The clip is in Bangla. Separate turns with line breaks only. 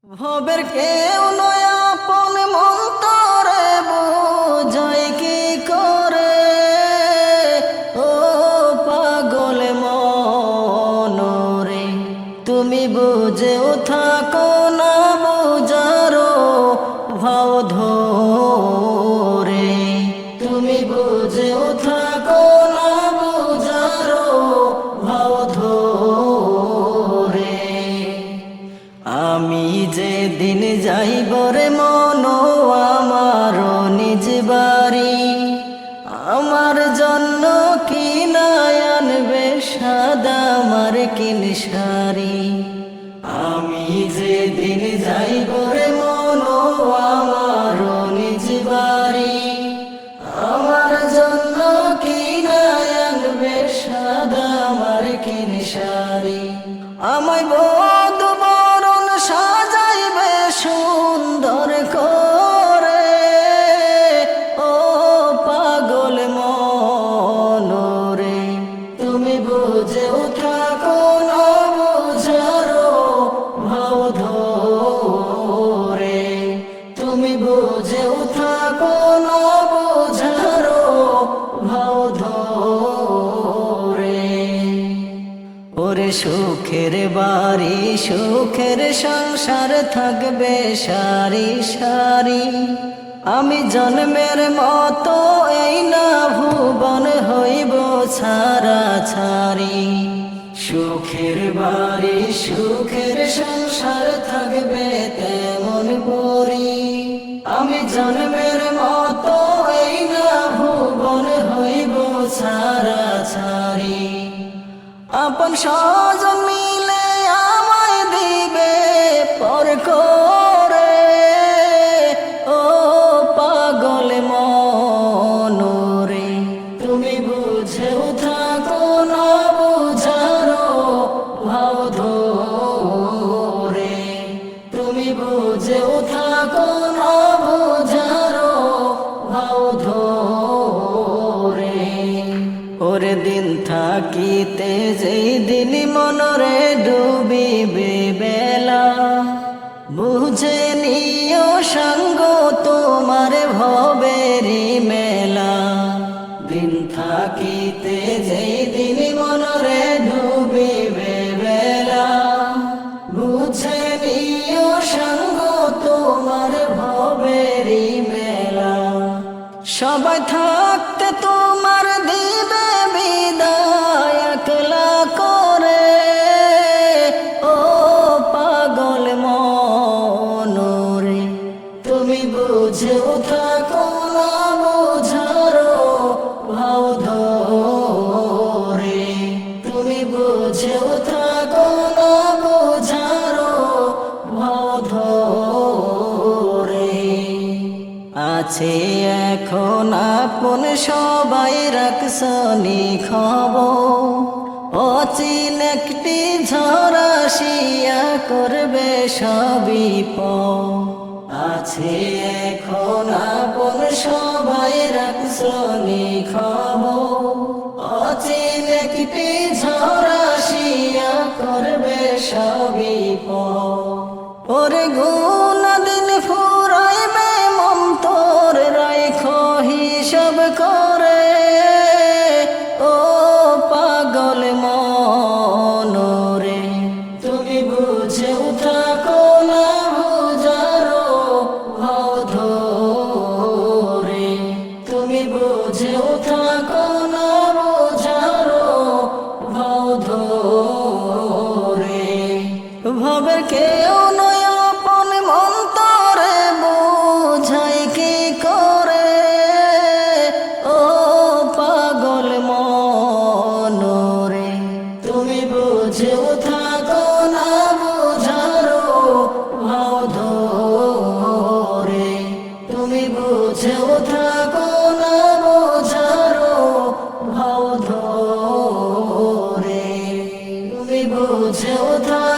ভবের কেউ নয় আপন মন তোরে বুঝাই কি করে। ও পাগল মন রে, তুমি বুঝেও থাকো না বুঝারো ভাও ধরে। তুমি বুঝেও থাকো না বুঝারো ভাও ধরে। আমি যেদিন যাইব রে মনো আমার নিজ বাড়ি, আমার জন্য কি আনবে সাদা মার্কিন শাড়ি। আমি যেদিন যাইব রে মনো আমার নিজ বাড়ি, আমার জন্য কি আনবে সাদা মার্কিন শাড়ি। আমায় বধূ বরণ সাজাইবে সুন্দর করে। ও পাগল মন রে, তুমি বুঝেও থাকো না বুঝারো ভাও ধরে। তুমি বুঝেও থাকো না বুঝারো ভাও ধরে। ওরে সুখের বাড়ি সুখের সংসার থাকবে সারি সারি, আমি জন্মের মতো এই না ভুবন হইব ছাড়া ছাড়ি। সুখের বাড়ি সুখের সংসার থাকবে তেমন করি, আমি জন্মের মতো এই না ভুবন হইব ছাড়া ছাড়ি। আপন স্বজন মিলে আমায় দিবে পর করে। ও পাগল মন রে, তুমি বুঝেও থাকো না বুঝারো ভাও ধরে। তুমি বুঝেও থাকো না বুঝারো ভাও ধরে। ওরে দিন থাকিতে যেই দিন মনরে ডুবিবে বেলা, বুঝে নিও সঙ্গ তোমার ভবেরি মেলা। দিন থাকিতে যেই দিন মনরে ডুবিবে বেলা, বুঝে নিও সঙ্গ তোমার ভবেরি মেলা। সবাই থাকতে তোমার দিবে বিদায় একলা করে। ও পাগল মন রে, তুমি বুঝেও থাকো না বুঝারো ভাও ধরে। তুমি বুঝেও থাকো না বুঝারো ভাও ধরে। আছে এখন আপন সবাই রাখছনি খবর, অচিন একটি ঝড় আসিয়া করবে সবই পর। আছে এখন আপন সবাই রাখছনি খবর, অচিন একটি ঝড় আসিয়া করবে সবই পর। ওরে গুণ দিন ফুরাইবে মন তোর রাইখ হিসাব করে। ও পাগল মন রে, তুমি বুঝেও থাকো না বুঝারো ভাও ধরে। তুমি বুঝেও থাকো না বুঝারো ভাও ধরে। ভবের কেউ নয় আপন মন তোরে বুঝাই কি করে। ও পাগল মন রে, তুমি বুঝেও থাকো না বুঝারো ভাও ধরে। তুমি বুঝেও থাকো না বুঝারো ভাও ধরে। তুমি বুঝেও থাকো